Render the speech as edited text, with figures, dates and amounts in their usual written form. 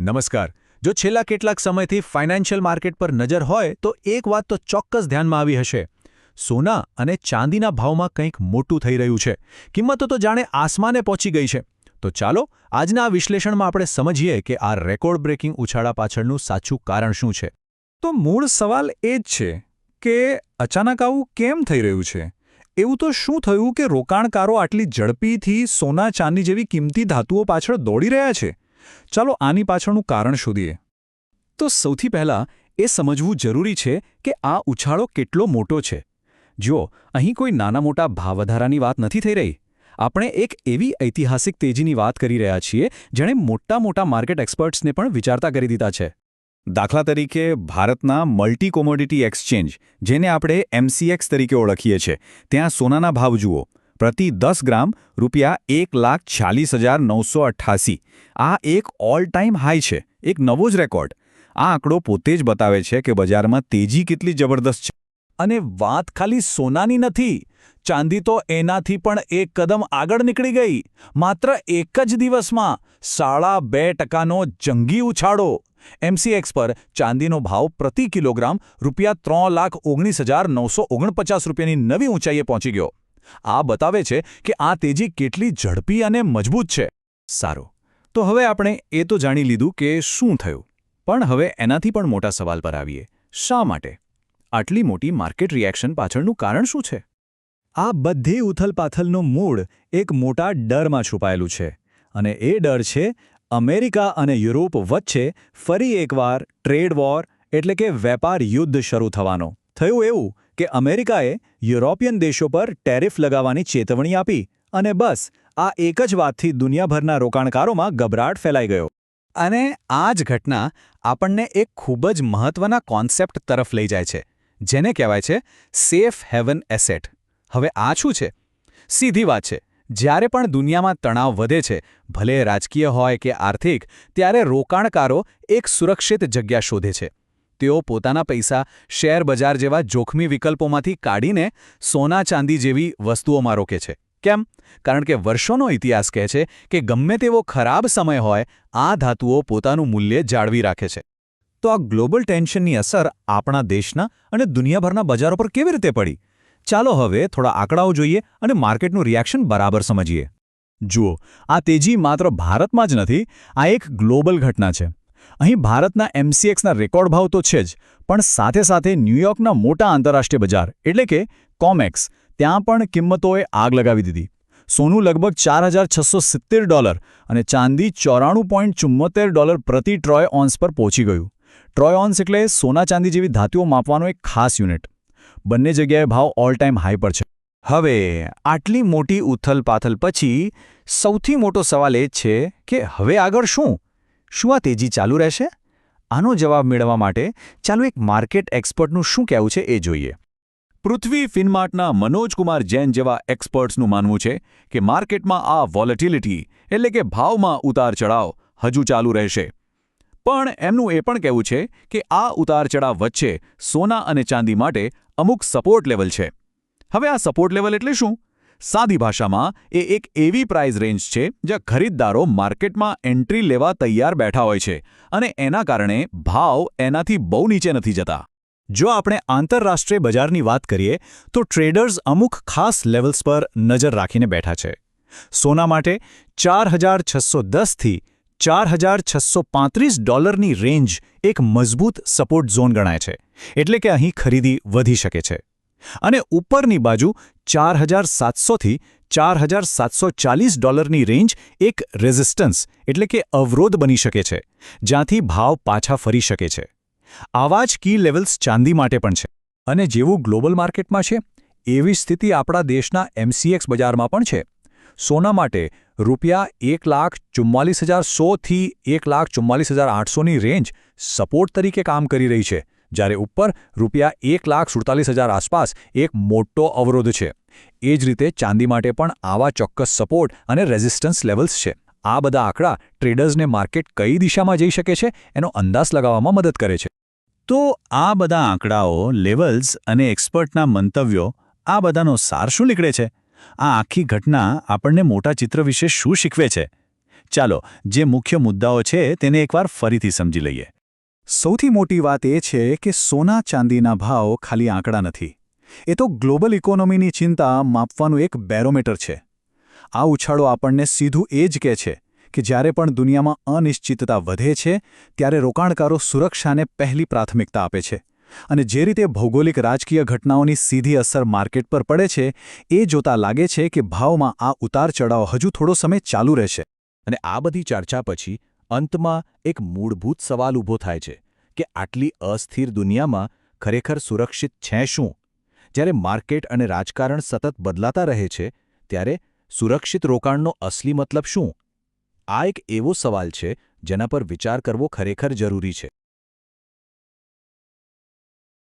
નમસ્કાર. જો છેલ્લા કેટલાક સમયથી ફાઇનાન્શિયલ માર્કેટ પર નજર હોય તો એક વાત તો ચોક્કસ ધ્યાનમાં આવી હશે. સોના અને ચાંદીના ભાવમાં કંઈક મોટું થઈ રહ્યું છે. કિંમતો તો જાણે આસમાને પહોંચી ગઈ છે. તો ચાલો આજના આ વિશ્લેષણમાં આપણે સમજીએ કે આ રેકોર્ડ બ્રેકિંગ ઉછાળા પાછળનું સાચું કારણ શું છે. તો મૂળ સવાલ એ જ છે કે અચાનક આવું કેમ થઈ રહ્યું છે. એવું તો શું થયું કે રોકાણકારો આટલી ઝડપીથી સોના ચાંદી જેવી કિંમતી ધાતુઓ પાછળ દોડી રહ્યા છે. ચાલો આની પાછળનું કારણ શોધીએ. તો સૌથી પહેલાં એ સમજવું જરૂરી છે કે આ ઉછાળો કેટલો મોટો છે. જુઓ, અહીં કોઈ નાના મોટા ભાવવધારાની વાત નથી થઈ રહી. આપણે એક એવી ઐતિહાસિક તેજીની વાત કરી રહ્યા છીએ જેણે મોટા માર્કેટ એક્સપર્ટ્સને પણ વિચારતા કરી દીધા છે. દાખલા તરીકે ભારતના મલ્ટી કોમોડિટી એક્સચેન્જ, જેને આપણે MCX તરીકે ઓળખીએ છીએ, ત્યાં સોનાના ભાવ જુઓ. પ્રતિ 10 ગ્રામ ₹1,40,988. આ એક ઓલ ટાઈમ હાઈ છે, એક નવો જ રેકોર્ડ. આ આંકડો પોતે જ બતાવે છે કે બજારમાં તેજી કેટલી જબરદસ્ત છે. અને વાત ખાલી સોનાની નથી. ચાંદી તો એનાથી પણ એક કદમ આગળ નીકળી ગઈ. માત્ર એક જ દિવસમાં 2.5% જંગી ઉછાળો. MCX પર ચાંદીનો ભાવ પ્રતિ કિલોગ્રામ ₹3,19,949ની નવી ઊંચાઈએ પહોંચી ગયો. આ બતાવે છે કે આ તેજી કેટલી ઝડપી અને મજબૂત છે. સારું, તો હવે આપણે એ તો જાણી લીધું કે શું થયું. પણ હવે એનાથી પણ મોટા સવાલ પર આવીએ. શા માટે આટલી મોટી માર્કેટ રિએક્શન પાછળનું કારણ શું છે? આ બધી ઉથલપાથલનું મૂળ એક મોટા ડરમાં છુપાયેલું છે. અને એ ડર છે અમેરિકા અને યુરોપ વચ્ચે ફરી એકવાર ટ્રેડ વોર એટલે કે વેપાર યુદ્ધ શરૂ થવાનો. થયું એવું કે અમેરિકાએ યુરોપિયન દેશો પર ટેરિફ લગાવવાની ચેતવણી આપી અને બસ આ એક જ વાતથી દુનિયાભરના રોકાણકારોમાં ગભરાટ ફેલાઈ ગયો. અને આ જ ઘટના આપણને એક ખૂબ જ મહત્વના કોન્સેપ્ટ તરફ લઈ જાય છે, જેને કહેવાય છે સેફ હેવન એસેટ. હવે આ શું છે? સીધી વાત છે, જ્યારે પણ દુનિયામાં તણાવ વધે છે, ભલે રાજકીય હોય કે આર્થિક, ત્યારે રોકાણકારો એક સુરક્ષિત જગ્યા શોધે છે. તેઓ પોતાના પૈસા શેર બજાર જેવા જોખમી વિકલ્પોમાંથી કાઢીને સોના ચાંદી જેવી વસ્તુઓમાં રોકે છે. કેમ? કારણ કે વર્ષોનો ઇતિહાસ કહે છે કે ગમે તેવો ખરાબ સમય હોય, આ ધાતુઓ પોતાનું મૂલ્ય જાળવી રાખે છે. તો આ ગ્લોબલ ટેન્શનની અસર આપણા દેશના અને દુનિયાભરના બજારો પર કેવી રીતે પડી? ચાલો હવે થોડા આંકડાઓ જોઈએ અને માર્કેટનું રિએક્શન બરાબર સમજીએ. જુઓ, આ તેજી માત્ર ભારતમાં જ નથી, આ એક ગ્લોબલ ઘટના છે. અહીં ભારતના MCXના રેકોર્ડ ભાવ તો છે જ, પણ સાથે સાથે ન્યૂયોર્કના મોટા આંતરરાષ્ટ્રીય બજાર એટલે કે કોમેક્સ, ત્યાં પણ કિંમતોએ આગ લગાવી દીધી. સોનું લગભગ $4,670 અને ચાંદી $94.74 પ્રતિ ટ્રોય ઓન્સ પર પહોંચી ગયું. ટ્રોય ઓન્સ એટલે સોના ચાંદી જેવી ધાતુઓ માપવાનો એક ખાસ યુનિટ. બંને જગ્યાએ ભાવ ઓલ ટાઈમ હાઈ પર છે. હવે આટલી મોટી ઉથલપાથલ પછી સૌથી મોટો સવાલ એ છે કે હવે આગળ શું? શું આ તેજી ચાલુ રહેશે? આનો જવાબ મેળવવા માટે ચાલો એક માર્કેટ એક્સપર્ટનું શું કહેવું છે એ જોઈએ. પૃથ્વી ફિનમાર્ટના મનોજકુમાર જૈન જેવા એક્સપર્ટ્સનું માનવું છે કે માર્કેટમાં આ વોલેટિલિટી એટલે કે ભાવમાં ઉતાર ચઢાવ હજુ ચાલુ રહેશે. પણ એમનું એ પણ કહેવું છે કે આ ઉતાર ચઢાવ વચ્ચે સોના અને ચાંદી માટે અમુક સપોર્ટ લેવલ છે. હવે આ સપોર્ટ લેવલ એટલે શું? સાદી ભાષામાં એ એક એવી પ્રાઇસ રેન્જ છે જ્યાં ખરીદદારો માર્કેટમાં એન્ટ્રી લેવા તૈયાર બેઠા હોય છે અને એના કારણે ભાવ એનાથી બહુ નીચે નથી જતા. જો આપણે આંતરરાષ્ટ્રીય બજારની વાત કરીએ તો ટ્રેડર્સ અમુક ખાસ લેવલ્સ પર નજર રાખીને બેઠા છે. સોના માટે $4,610થી $4,635ની રેન્જ એક મજબૂત સપોર્ટ ઝોન ગણાય છે, એટલે કે અહીં ખરીદી વધી શકે છે. અને ઉપરની બાજુ $4,700થી $4,740ની રેન્જ એક રેઝિસ્ટન્સ એટલે કે અવરોધ બની શકે છે, જ્યાંથી ભાવ પાછા ફરી શકે છે. આવા જ કી લેવલ્સ ચાંદી માટે પણ છે. અને જેવું ગ્લોબલ માર્કેટમાં છે, એવી સ્થિતિ આપણા દેશના MCX બજારમાં પણ છે. સોના માટે ₹1,44,100થી ₹1,44,800ની રેન્જ સપોર્ટ તરીકે કામ કરી રહી છે, જ્યારે ઉપર ₹1,47,000 આસપાસ એક મોટો અવરોધ છે. એ જ રીતે ચાંદી માટે પણ આવા ચોક્કસ સપોર્ટ અને રેઝિસ્ટન્સ લેવલ્સ છે. આ બધા આંકડા ટ્રેડર્સને માર્કેટ કઈ દિશામાં જઈ શકે છે એનો અંદાજ લગાવવામાં મદદ કરે છે. તો આ બધા આંકડાઓ, લેવલ્સ અને એક્સપર્ટના મંતવ્યો, આ બધાનો સાર શું નીકળે છે? આ આખી ઘટના આપણને મોટા ચિત્ર વિશે શું શીખવે છે? ચાલો જે મુખ્ય મુદ્દાઓ છે તેને એકવાર ફરીથી સમજી લઈએ. સૌથી મોટી વાત એ છે કે સોના ચાંદીના ભાવ ખાલી આંકડા નથી. એ તો ગ્લોબલ ઇકોનોમીની ચિંતા માપવાનું એક બેરોમીટર છે. આ ઉછાળો આપણને સીધું એ જ કહે છે કે જ્યારે પણ દુનિયામાં અનિશ્ચિતતા વધે છે ત્યારે રોકાણકારો સુરક્ષાને પહેલી પ્રાથમિકતા આપે છે. અને જે રીતે ભૌગોલિક રાજકીય ઘટનાઓની સીધી અસર માર્કેટ પર પડે છે એ જોતા લાગે છે કે ભાવમાં આ ઉતાર-ચઢાવ હજુ થોડો સમય ચાલુ રહેશે. અને આ બધી ચર્ચા પછી અંતમાં એક મૂળભૂત સવાલ ઊભો થાય છે કે આટલી અસ્થિર દુનિયામાં ખરેખર સુરક્ષિત છે શું? જ્યારે માર્કેટ અને રાજકારણ સતત બદલાતા રહે છે ત્યારે સુરક્ષિત રોકાણનો અસલી મતલબ શું? આ એક એવો સવાલ છે જેના પર વિચાર કરવો ખરેખર જરૂરી છે.